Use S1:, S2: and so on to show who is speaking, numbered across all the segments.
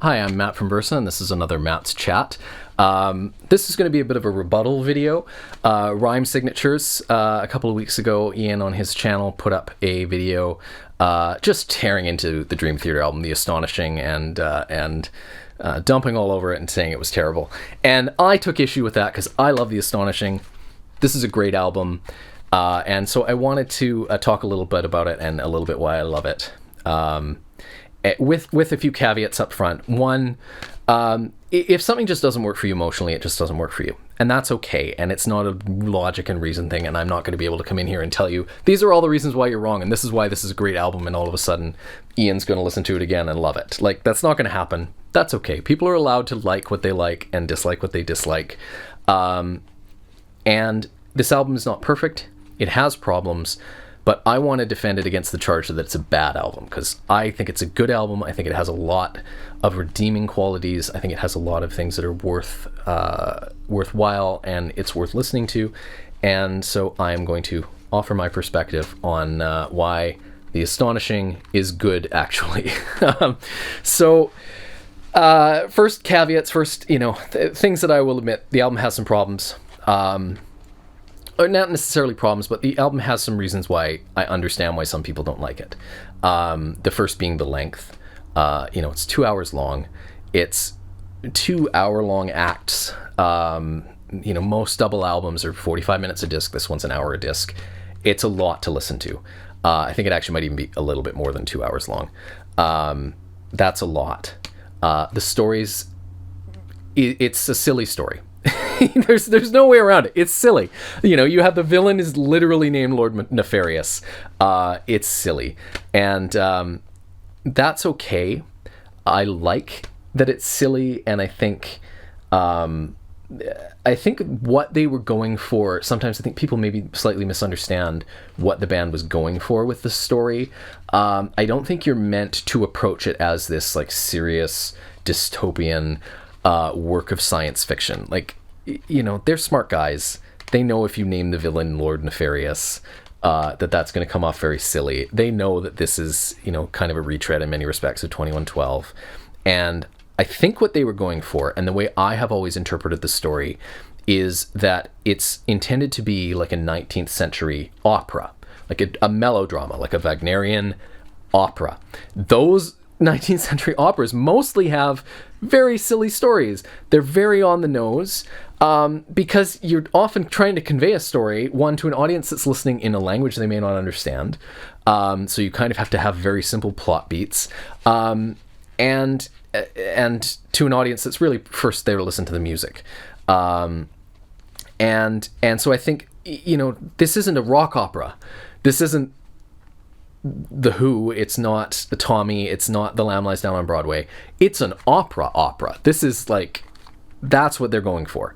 S1: Hi, I'm Matt from Versa, and this is another Matt's Chat. This is going to be a bit of a rebuttal video. Rhyme Signatures, a couple of weeks ago, Ian on his channel put up a video just tearing into the Dream Theater album, The Astonishing, and dumping all over it and saying it was terrible. And I took issue with that because I love The Astonishing. This is a great album, and so I wanted to talk a little bit about it and a little bit why I love it. With a few caveats up front. One, if something just doesn't work for you emotionally, it just doesn't work for you. And that's okay. And it's not a logic and reason thing. And I'm not going to be able to come in here and tell you, these are all the reasons why you're wrong. And this is why this is a great album. And all of a sudden, Ian's going to listen to it again and love it. Like, that's not going to happen. That's okay. People are allowed to like what they like and dislike what they dislike. And this album is not perfect. It has problems. But I want to defend it against the charge that it's a bad album, because I think it's a good album. I think it has a lot of redeeming qualities. I think it has a lot of things that are worthwhile, and it's worth listening to. And so I am going to offer my perspective on why The Astonishing is good, actually. First caveats, things that I will admit, the album has some problems. Or not necessarily problems, but the album has some reasons why I understand why some people don't like it. The first being the length. It's 2 hours long. It's 2 hour-long acts. Most double albums are 45 minutes a disc. This one's an hour a disc. It's a lot to listen to. I think it actually might even be a little bit more than 2 hours long. That's a lot. The stories, it's a silly story. There's no way around it. It's silly. You have the villain is literally named Lord Nefarious. It's silly. And that's okay. I like that it's silly, and I think what they were going for, sometimes I think people maybe slightly misunderstand what the band was going for with the story. I don't think you're meant to approach it as this like serious dystopian work of science fiction. Like, they're smart guys. They know if you name the villain Lord Nefarious, that's going to come off very silly. They know that this is, kind of a retread in many respects of 2112. And I think what they were going for, and the way I have always interpreted the story, is that it's intended to be like a 19th century opera, like a melodrama, like a Wagnerian opera. Those 19th century operas mostly have very silly stories. They're very on the nose, because you're often trying to convey a story, one, to an audience that's listening in a language they may not understand. So you kind of have to have very simple plot beats, and to an audience that's really first there to listen to the music. And so I think, this isn't a rock opera. This isn't The Who, it's not the Tommy, it's not The Lamb Lies Down on Broadway. It's an opera. This is like, that's what they're going for.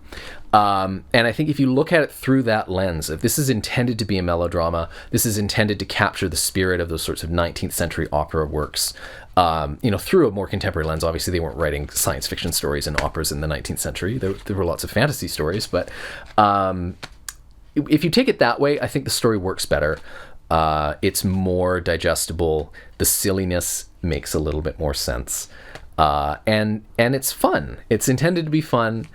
S1: And I think if you look at it through that lens, if this is intended to be a melodrama, this is intended to capture the spirit of those sorts of 19th century opera works, through a more contemporary lens. Obviously, they weren't writing science fiction stories and operas in the 19th century. There were lots of fantasy stories, but if you take it that way, I think the story works better. It's more digestible. The silliness makes a little bit more sense. And it's fun. It's intended to be fun.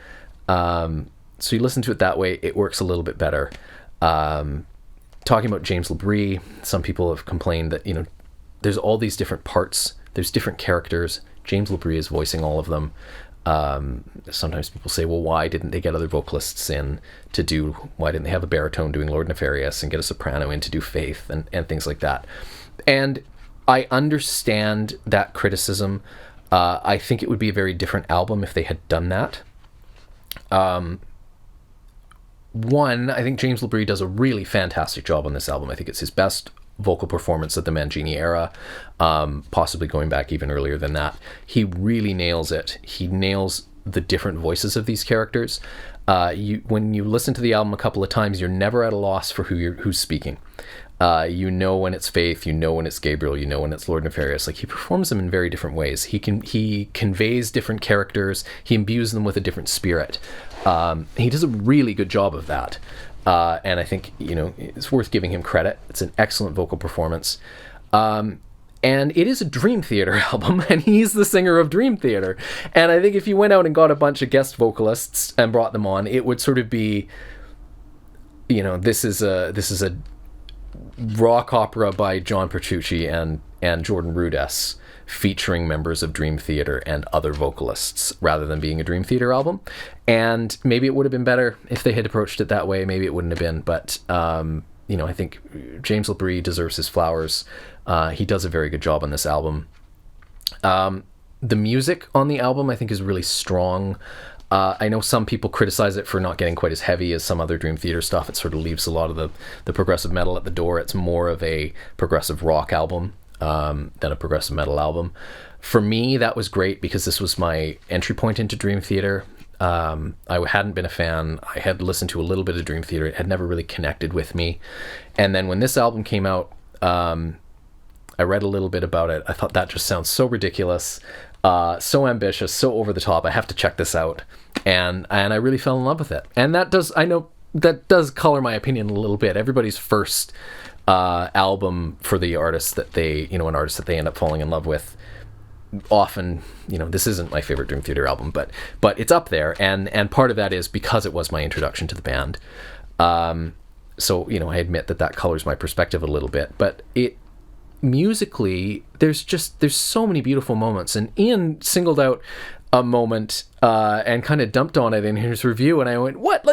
S1: So you listen to it that way, it works a little bit better. Talking about James LaBrie, some people have complained that, there's all these different parts. There's different characters. James LaBrie is voicing all of them. Sometimes people say, well, why didn't they get other vocalists in to do, why didn't they have a baritone doing Lord Nefarious and get a soprano in to do Faith and things like that? And I understand that criticism. I think it would be a very different album if they had done that. One, I think James LaBrie does a really fantastic job on this album. I think it's his best vocal performance of the Mangini era, possibly going back even earlier than that. He really nails it. He nails the different voices of these characters. When you listen to the album a couple of times, you're never at a loss for who's speaking. When it's Faith, when it's Gabriel, when it's Lord Nefarious. Like, he performs them in very different ways. He conveys different characters. He imbues them with a different spirit. He does a really good job of that. And I think, it's worth giving him credit. It's an excellent vocal performance. And it is a Dream Theater album, and he's the singer of Dream Theater. And I think if you went out and got a bunch of guest vocalists and brought them on, it would sort of be, this is a rock opera by John Petrucci and Jordan Rudess, featuring members of Dream Theater and other vocalists, rather than being a Dream Theater album. And maybe it would have been better if they had approached it that way. Maybe it wouldn't have been, but I think James LaBrie deserves his flowers. He does a very good job on this album. The music on the album, I think, is really strong. I know some people criticize it for not getting quite as heavy as some other Dream Theater stuff. It sort of leaves a lot of the progressive metal at the door. It's more of a progressive rock album than a progressive metal album. For me, that was great because this was my entry point into Dream Theater. I hadn't been a fan. I had listened to a little bit of Dream Theater. It had never really connected with me. And then when this album came out, I read a little bit about it. I thought that just sounds so ridiculous, so ambitious, so over the top. I have to check this out. And I really fell in love with it. And I know that does color my opinion a little bit. Everybody's first album for the artist that an artist that they end up falling in love with, often, this isn't my favorite Dream Theater album, but it's up there. And part of that is because it was my introduction to the band. So, I admit that colors my perspective a little bit, but musically, there's so many beautiful moments, and Ian singled out a moment and kind of dumped on it in his review, and I went, what?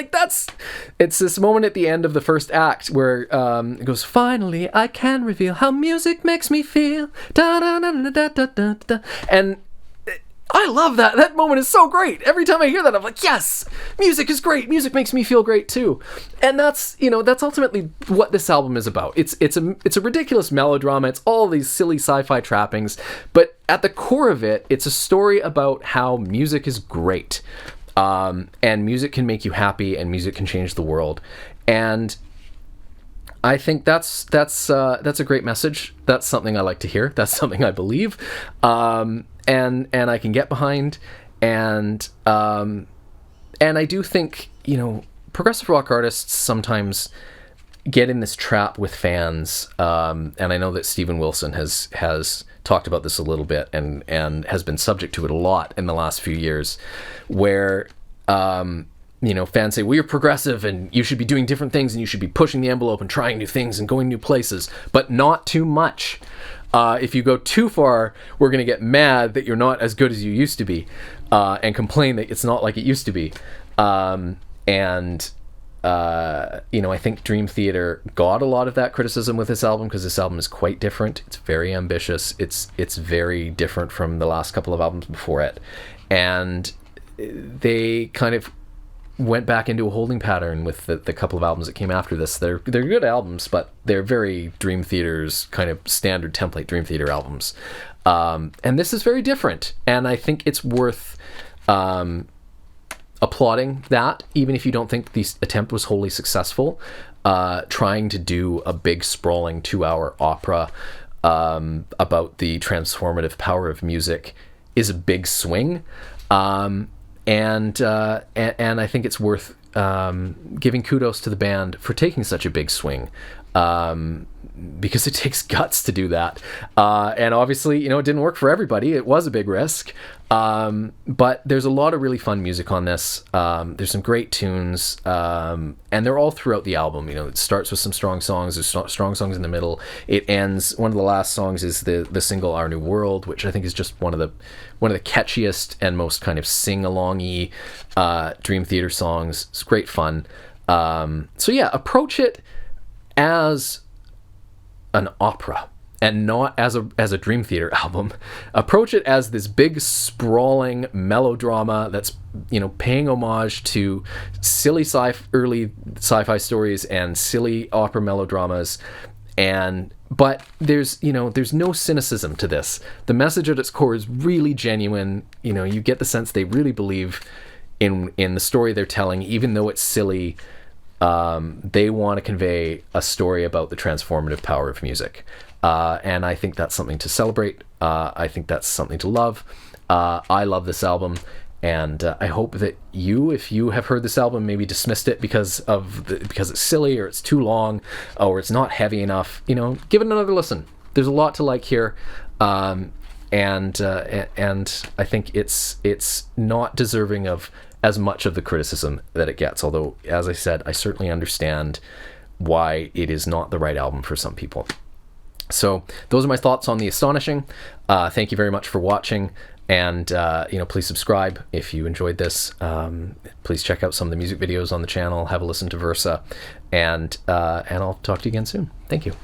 S1: It's this moment at the end of the first act where it goes, finally I can reveal how music makes me feel, da da da da da da da da. And I love that. That moment is so great. Every time I hear that, I'm like, yes, music is great. Music makes me feel great too. And that's ultimately what this album is about. It's a ridiculous melodrama. It's all these silly sci-fi trappings, but at the core of it, it's a story about how music is great. And music can make you happy, and music can change the world. And I think that's a great message. That's something I like to hear. That's something I believe. And I can get behind, and I do think, progressive rock artists sometimes get in this trap with fans, and I know that Steven Wilson has talked about this a little bit and has been subject to it a lot in the last few years, where fans say, well, you're progressive and you should be doing different things and you should be pushing the envelope and trying new things and going new places, but not too much. If you go too far, we're going to get mad that you're not as good as you used to be, and complain that it's not like it used to be. I think Dream Theater got a lot of that criticism with this album because this album is quite different. It's very ambitious. It's very different from the last couple of albums before it. And they kind of went back into a holding pattern with the couple of albums that came after this. They're good albums, but they're very Dream Theater's kind of standard template Dream Theater albums. And this is very different. And I think it's worth applauding that, even if you don't think the attempt was wholly successful. Trying to do a big sprawling 2-hour opera about the transformative power of music is a big swing. And I think it's worth giving kudos to the band for taking such a big swing, because it takes guts to do that. And obviously, it didn't work for everybody. It was a big risk. But there's a lot of really fun music on this. There's some great tunes, and they're all throughout the album. It starts with some strong songs. There's strong songs in the middle. It ends. One of the last songs is the single "Our New World," which I think is just one of the catchiest and most kind of sing-along-y Dream Theater songs. It's great fun. So yeah, approach it as an opera and not as a Dream Theater album. Approach it as this big sprawling melodrama that's paying homage to silly early sci-fi stories and silly opera melodramas, but there's no cynicism to this. The message at its core is really genuine. You get the sense they really believe in the story they're telling, even though it's silly. They want to convey a story about the transformative power of music. And I think that's something to celebrate. I think that's something to love. I love this album. And I hope that if you have heard this album, maybe dismissed it because it's silly or it's too long or it's not heavy enough, give it another listen. There's a lot to like here. And I think it's not deserving of as much of the criticism that it gets. Although, as I said, I certainly understand why it is not the right album for some people. So those are my thoughts on the Astonishing. Thank you very much for watching, and please subscribe if you enjoyed this. Please check out some of the music videos on the channel. Have a listen to Versa, and I'll talk to you again soon. Thank you.